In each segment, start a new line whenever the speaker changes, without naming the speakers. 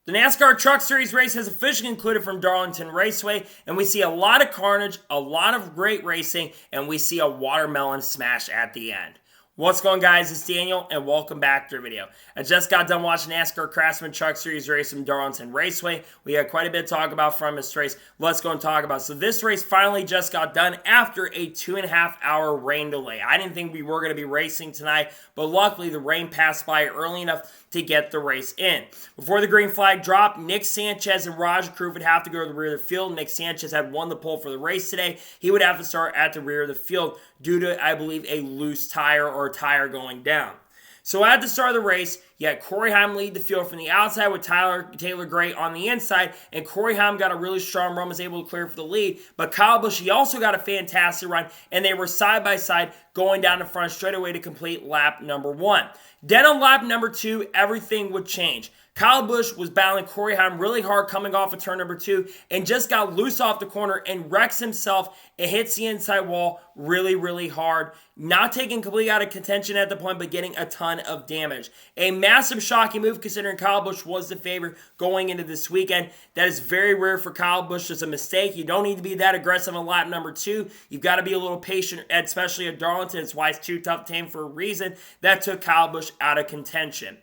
The NASCAR Truck Series race has officially concluded from Darlington Raceway, and we see a lot of carnage, a lot of great racing, and we see a watermelon smash at the end. What's going on, guys? It's Daniel, and welcome back to the video. I just got done watching NASCAR Craftsman Truck Series race from Darlington Raceway. We had quite a bit to talk about from this race. Let's go and talk about it. So this race finally just got done after a 2.5-hour rain delay. I didn't think we were going to be racing tonight, but luckily the rain passed by early enough to get the race in. Before the green flag dropped, Nick Sanchez and Rajah Caruth would have to go to the rear of the field. Nick Sanchez had won the pole for the race today. He would have to start at the rear of the field due to, I believe, a loose tire or a tire going down. So at the start of the race, you had Corey Heim lead the field from the outside with Taylor Gray on the inside, and Corey Heim got a really strong run, was able to clear for the lead, but Kyle Busch, he also got a fantastic run, and they were side by side going down the front straightaway to complete lap number 1. Then on lap number 2, everything would change. Kyle Busch was battling Corey Heim really hard coming off of turn number 2 and just got loose off the corner and wrecks himself and hits the inside wall really, really hard. Not taking completely out of contention at the point, but getting a ton of damage. A massive shocking move considering Kyle Busch was the favorite going into this weekend. That is very rare for Kyle Busch. It's a mistake. You don't need to be that aggressive on lap number 2. You've got to be a little patient, especially at Darlington. It's why it's too tough to tame for a reason. That took Kyle Busch out of contention.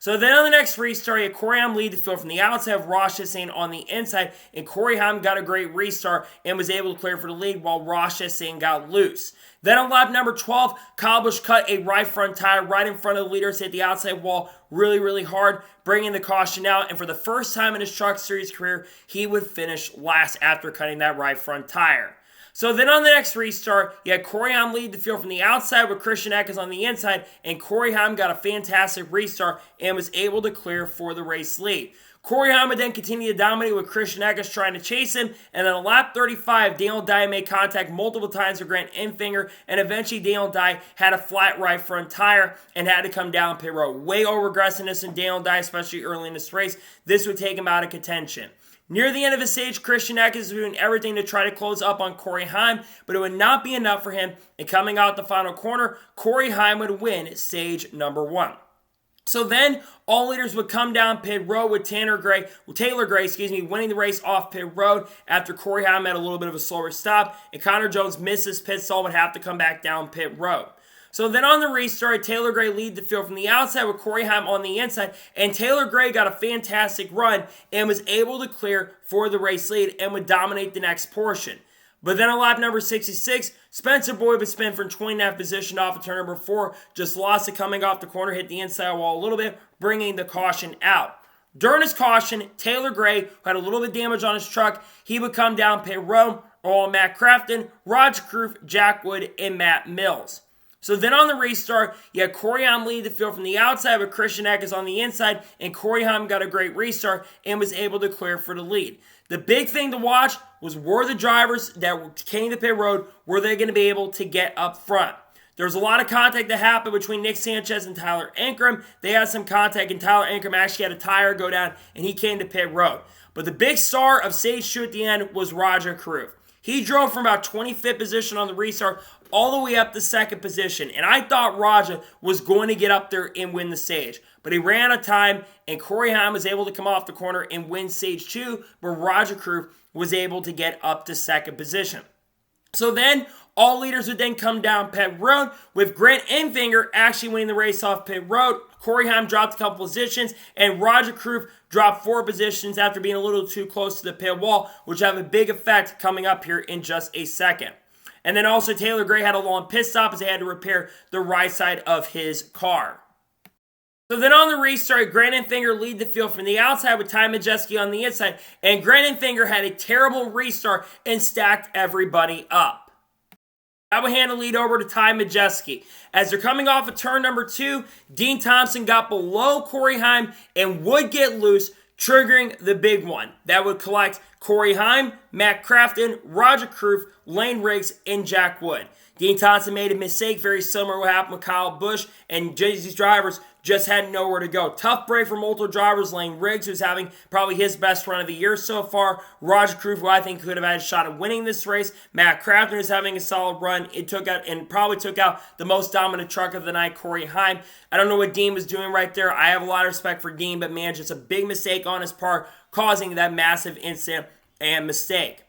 So then on the next restart, you had Corey Heim lead the field from the outside of Ross Chastain on the inside, and Corey Heim got a great restart and was able to clear for the lead while Ross Chastain got loose. Then on lap number 12, Kyle Busch cut a right front tire right in front of the leaders, hit the outside wall really, really hard, bringing the caution out, and for the first time in his Truck Series career, he would finish last after cutting that right front tire. So then on the next restart, you had Corey Heim lead the field from the outside with Christian Eckes on the inside, and Corey Heim got a fantastic restart and was able to clear for the race lead. Corey Heim would then continue to dominate with Christian Eckes trying to chase him, and then on lap 35, Daniel Dye made contact multiple times with Grant Enfinger, and eventually Daniel Dye had a flat right front tire and had to come down pit road. Way over aggressiveness in Daniel Dye, especially early in this race. This would take him out of contention. Near the end of his stage, Christian Eckes was doing everything to try to close up on Corey Heim, but it would not be enough for him, and coming out the final corner, Corey Heim would win stage number 1. So then, all leaders would come down pit road with Taylor Gray, winning the race off pit road after Corey Heim had a little bit of a slower stop, and Connor Jones missed his pit stall, would have to come back down pit road. So then on the restart, Taylor Gray lead the field from the outside with Corey Heim on the inside, and Taylor Gray got a fantastic run and was able to clear for the race lead and would dominate the next portion. But then on lap number 66, Spencer Boyd would spin from 29th position off of turn number 4, just lost it coming off the corner, hit the inside wall a little bit, bringing the caution out. During his caution, Taylor Gray, who had a little bit of damage on his truck, he would come down pit road, all Matt Crafton, Rajah Caruth, Jack Wood, and Matt Mills. So then on the restart, you had Corey Heim lead the field from the outside with Christian Eckes on the inside, and Corey Heim got a great restart and was able to clear for the lead. The big thing to watch was, were the drivers that came to pit road, were they going to be able to get up front? There was a lot of contact that happened between Nick Sanchez and Tyler Ankrum. They had some contact, and Tyler Ankrum actually had a tire go down, and he came to pit road. But the big star of stage 2 at the end was Rajah Caruth. He drove from about 25th position on the restart all the way up to 2nd position. And I thought Rajah was going to get up there and win the stage. But he ran out of time, and Corey Heim was able to come off the corner and win stage 2, but Rajah Caruth was able to get up to 2nd position. So then, all leaders would then come down pit road, with Grant Enfinger actually winning the race off pit road. Corey Heim dropped a couple positions, and Rajah Caruth dropped 4 positions after being a little too close to the pit wall, which have a big effect coming up here in just a second. And then also Taylor Gray had a long pit stop as they had to repair the right side of his car. So then on the restart, Grant Enfinger lead the field from the outside with Ty Majeski on the inside, and Grant Enfinger had a terrible restart and stacked everybody up. That would hand the lead over to Ty Majeski. As they're coming off of turn number 2, Dean Thompson got below Corey Heim and would get loose, triggering the big one. That would collect Corey Heim, Matt Crafton, Roger Kroof, Lane Riggs, and Jack Wood. Dean Thompson made a mistake very similar to what happened with Kyle Busch, and these drivers just had nowhere to go. Tough break for multiple drivers. Lane Riggs, who's having probably his best run of the year so far. Roger Kroof, who I think could have had a shot at winning this race. Matt Crafton is having a solid run. It took out and probably took out the most dominant truck of the night, Corey Heim. I don't know what Dean was doing right there. I have a lot of respect for Dean, but man, just a big mistake on his part, causing that massive incident and mistake.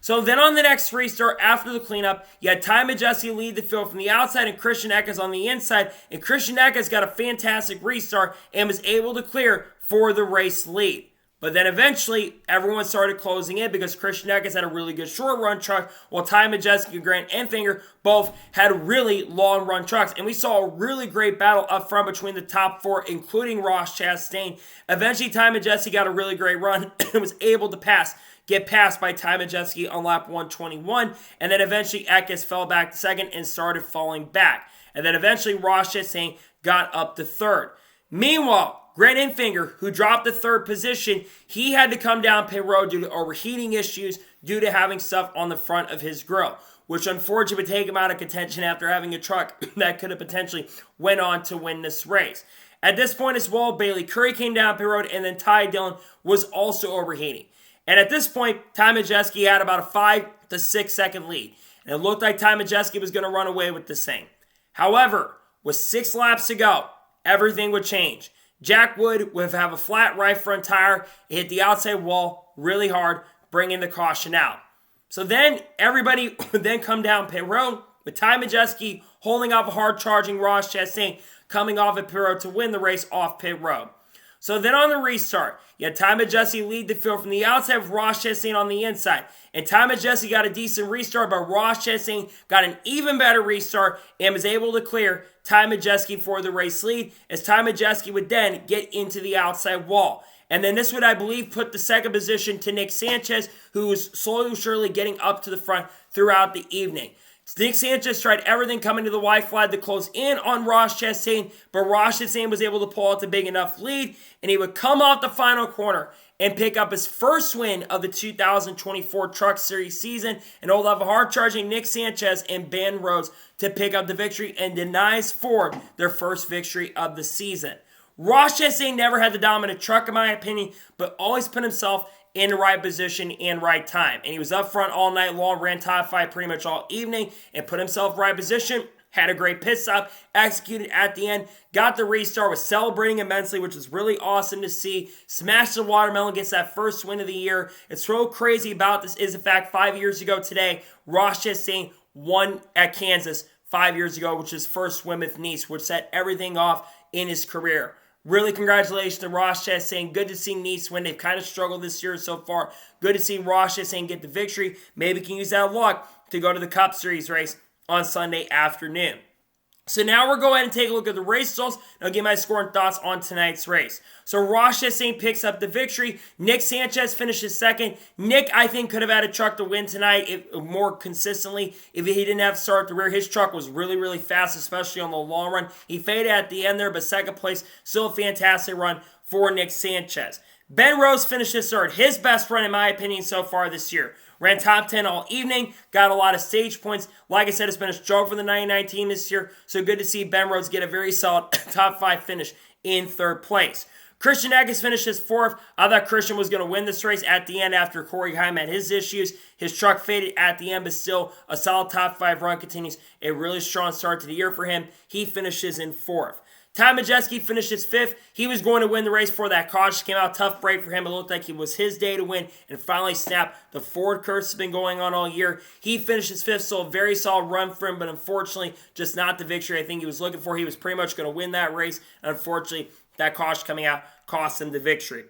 So then on the next restart after the cleanup, you had Ty Majeski lead the field from the outside and Christian Eckes on the inside. And Christian Eckes got a fantastic restart and was able to clear for the race lead. But then eventually, everyone started closing in because Christian Eckes had a really good short run truck, while Ty Majeski and Grant Enfinger both had really long run trucks. And we saw a really great battle up front between the top four, including Ross Chastain. Eventually, Ty Majeski got a really great run and was able to get passed by Ty Majeski on lap 121, and then eventually Eckes fell back to second and started falling back. And then eventually Ross Chastain got up to third. Meanwhile, Grant Enfinger, who dropped to third position, he had to come down pit road due to overheating issues due to having stuff on the front of his grill, which unfortunately would take him out of contention after having a truck that could have potentially went on to win this race. At this point as well, Bailey Curry came down pit road, and then Ty Dillon was also overheating. And at this point, Ty Majeski had about a 5 to 6 second lead. And it looked like Ty Majeski was going to run away with this thing. However, with 6 laps to go, everything would change. Jack Wood would have a flat right front tire. It hit the outside wall really hard, bringing the caution out. So then everybody would then come down pit road with Ty Majeski holding off a hard-charging Ross Chastain coming off at pit road to win the race off pit road. So then on the restart, you had Ty Majeski lead the field from the outside with Ross Chastain on the inside. And Ty Majeski got a decent restart, but Ross Chastain got an even better restart and was able to clear Ty Majeski for the race lead, as Ty Majeski would then get into the outside wall. And then this would, I believe, put the second position to Nick Sanchez, who was slowly but surely getting up to the front throughout the evening. Nick Sanchez tried everything coming to the white flag to close in on Ross Chastain, but Ross Chastain was able to pull out the big enough lead, and he would come off the final corner and pick up his first win of the 2024 Truck Series season, and hold off a hard-charging Nick Sanchez and Ben Rhodes to pick up the victory and denies Ford their first victory of the season. Ross Chastain never had the dominant truck, in my opinion, but always put himself in the right position and right time. And he was up front all night long, ran top 5 pretty much all evening, and put himself in the right position. Had a great pit stop, executed at the end, got the restart, was celebrating immensely, which was really awesome to see. Smashed the watermelon, gets that first win of the year. It's so crazy about this is the fact 5 years ago today, Ross Chastain won at Kansas 5 years ago, which is first win with Nice, which set everything off in his career. Really, congratulations to Ross Chastain. Good to see Nice win. They've kind of struggled this year so far. Good to see Ross Chastain get the victory. Maybe can use that luck to go to the Cup Series race on Sunday afternoon. So now we'll go ahead and take a look at the race results, and I'll give my score and thoughts on tonight's race. So Ross Chastain picks up the victory. Nick Sanchez finishes second. Nick, I think, could have had a truck to win tonight more consistently if he didn't have to start at the rear. His truck was really, really fast, especially on the long run. He faded at the end there, but second place, still a fantastic run for Nick Sanchez. Ben Rhodes finishes third. His best run, in my opinion, so far this year. Ran top 10 all evening, got a lot of stage points. Like I said, it's been a struggle for the 99 team this year, so good to see Ben Rhodes get a very solid top 5 finish in third place. Christian Eckes finishes fourth. I thought Christian was going to win this race at the end after Corey Heim had his issues. His truck faded at the end, but still a solid top 5 run continues. A really strong start to the year for him. He finishes in fourth. Ty Majeski finishes fifth. He was going to win the race before that caution came out. Tough break for him. It looked like it was his day to win and finally snapped. The Ford curse has been going on all year. He finishes fifth, so a very solid run for him, but unfortunately just not the victory I think he was looking for. He was pretty much going to win that race. And unfortunately, that caution coming out cost him the victory.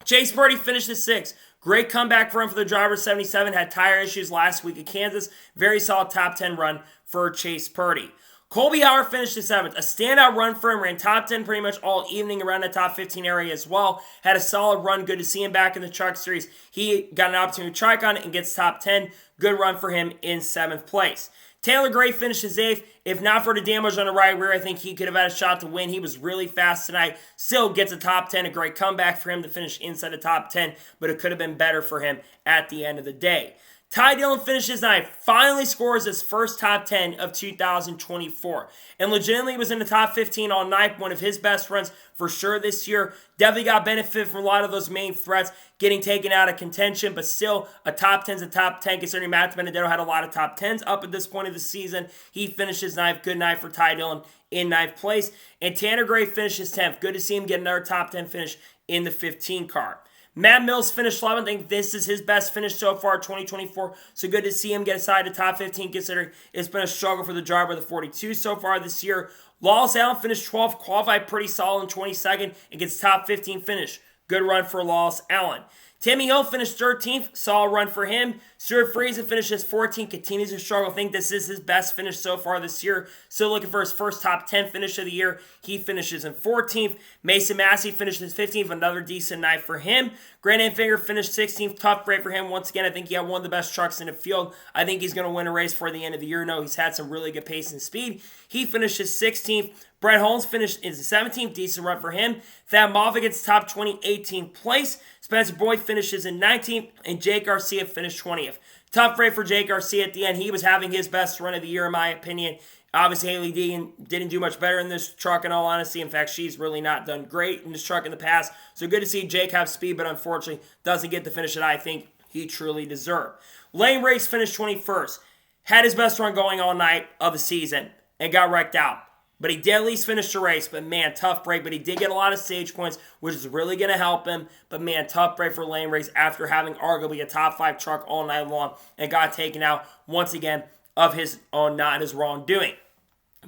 Chase Purdy finishes sixth. Great comeback for him for the driver 77. Had tire issues last week at Kansas. Very solid top 10 run for Chase Purdy. Colby Howard finished in seventh. A standout run for him. Ran top 10 pretty much all evening around the top 15 area as well. Had a solid run. Good to see him back in the Truck Series. He got an opportunity to trike on it and gets top 10. Good run for him in seventh place. Taylor Gray finishes 8th. If not for the damage on the right rear, I think he could have had a shot to win. He was really fast tonight. Still gets a top 10. A great comeback for him to finish inside the top 10, but it could have been better for him at the end of the day. Ty Dillon finishes 9th, finally scores his first top 10 of 2024, and legitimately was in the top 15 all night, one of his best runs for sure this year. Definitely got benefit from a lot of those main threats getting taken out of contention, but still a top 10's a top 10, considering Matt Benedetto had a lot of top 10s up at this point of the season. He finishes 9th, good night for Ty Dillon in 9th place, and Tanner Gray finishes 10th. Good to see him get another top 10 finish in the 15 car. Matt Mills finished 11th. I think this is his best finish so far, 2024. So good to see him get aside to top 15, considering it's been a struggle for the driver of the 42 so far this year. Lawless Allen finished 12th, qualified pretty solid in 22nd, and gets top 15 finish. Good run for Lawless Allen. Timmy Hill finished 13th, solid run for him. Stuart Friesen finishes 14th, continues to struggle. I think this is his best finish so far this year. Still looking for his first top 10 finish of the year. He finishes in 14th. Mason Massey finishes 15th, another decent night for him. Grant Enfinger finished 16th, tough break for him. Once again, I think he had one of the best trucks in the field. I think he's going to win a race for the end of the year. No, he's had some really good pace and speed. He finishes 16th. Brett Holmes finished in the 17th, decent run for him. Thad Moffitt gets top 20, 18th place. Spencer Boyd finishes in 19th, and Jake Garcia finished 20th. Tough break for Jake Garcia at the end. He was having his best run of the year, in my opinion. Obviously, Haley Deegan didn't do much better in this truck, in all honesty. In fact, she's really not done great in this truck in the past. So good to see Jake have speed, but unfortunately doesn't get the finish that I think he truly deserved. Lane Race finished 21st. Had his best run going all night of the season and got wrecked out. But he did at least finish the race. But man, tough break. But he did get a lot of stage points, which is really going to help him. But man, tough break for Lane Race after having arguably a top 5 truck all night long and got taken out once again of his own, not his wrongdoing.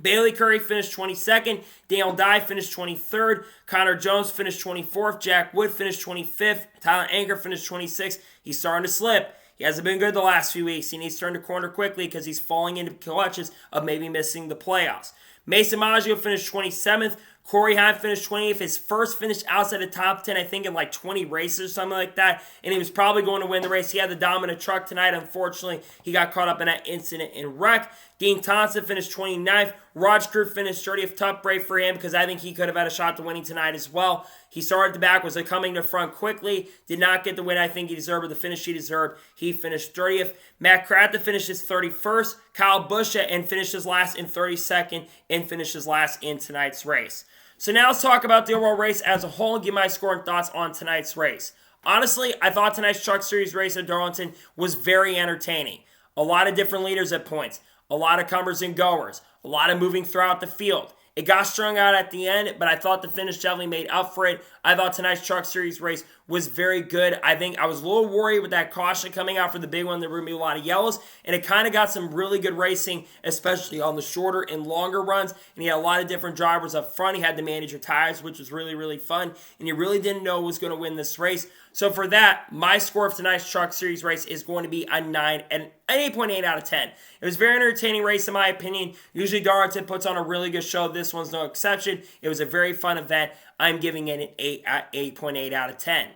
Bailey Curry finished 22nd. Daniel Dye finished 23rd. Connor Jones finished 24th. Jack Wood finished 25th. Tyler Anchor finished 26th. He's starting to slip. He hasn't been good the last few weeks. He needs to turn the corner quickly because he's falling into clutches of maybe missing the playoffs. Mason Maggio finished 27th. Corey Hahn finished 20th. His first finish outside the top 10, I think, in like 20 races or something like that. And he was probably going to win the race. He had the dominant truck tonight. Unfortunately, he got caught up in that incident and wreck. Dean Thompson finished 29th. Raj Crew finished 30th. Tough break for him because I think he could have had a shot to winning tonight as well. He started at the back, was coming to front quickly. Did not get the win I think he deserved, or the finish he deserved. He finished 30th. Matt Cratton finishes 31st. Kyle Busch and finishes last in 32nd and finishes last in tonight's race. So now let's talk about the overall race as a whole and give my score and thoughts on tonight's race. Honestly, I thought tonight's Truck Series race at Darlington was very entertaining. A lot of different leaders at points. A lot of comers and goers. A lot of moving throughout the field. It got strung out at the end, but I thought the finish definitely made up for it. I thought tonight's Truck Series race was very good. I think I was a little worried with that caution coming out for the big one. There were going to be a lot of yellows, and it kind of got some really good racing, especially on the shorter and longer runs. And he had a lot of different drivers up front. He had to manage your tires, which was really, really fun, and you really didn't know who was going to win this race. So for that, my score of tonight's Truck Series race is going to be a 9 and an 8.8 out of 10. It was a very entertaining race in my opinion. Usually Darlington puts on a really good show. This one's no exception. It was a very fun event. I'm giving it an 8.8 out of 10.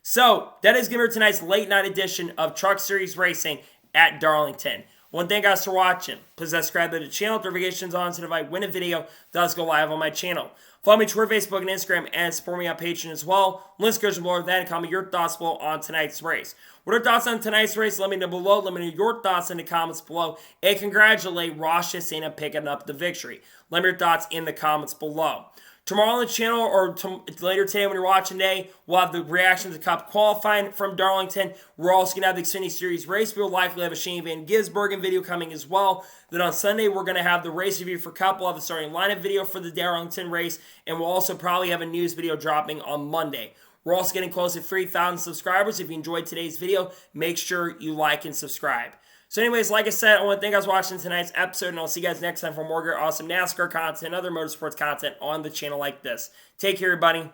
So that is going to be tonight's late night edition of Truck Series Racing at Darlington. One thing, guys, for watching. Please subscribe to the channel, notifications on, so if I win a video, does go live on my channel. Follow me on Twitter, Facebook, and Instagram, and support me on Patreon as well. Links go below that, and comment your thoughts below on tonight's race. What are your thoughts on tonight's race? Let me know below. Let me know your thoughts in the comments below. And congratulate Ross Chastain on picking up the victory. Let me know your thoughts in the comments below. Tomorrow on the channel, or later today when you're watching today, we'll have the reaction to the Cup qualifying from Darlington. We're also going to have the Xfinity Series race. We'll likely have a Shane Van Gisbergen video coming as well. Then on Sunday, we're going to have the race review for Cup. We'll have the starting lineup video for the Darlington race. And we'll also probably have a news video dropping on Monday. We're also getting close to 3,000 subscribers. If you enjoyed today's video, make sure you like and subscribe. So anyways, like I said, I want to thank you guys for watching tonight's episode, and I'll see you guys next time for more great, awesome NASCAR content and other motorsports content on the channel like this. Take care, everybody.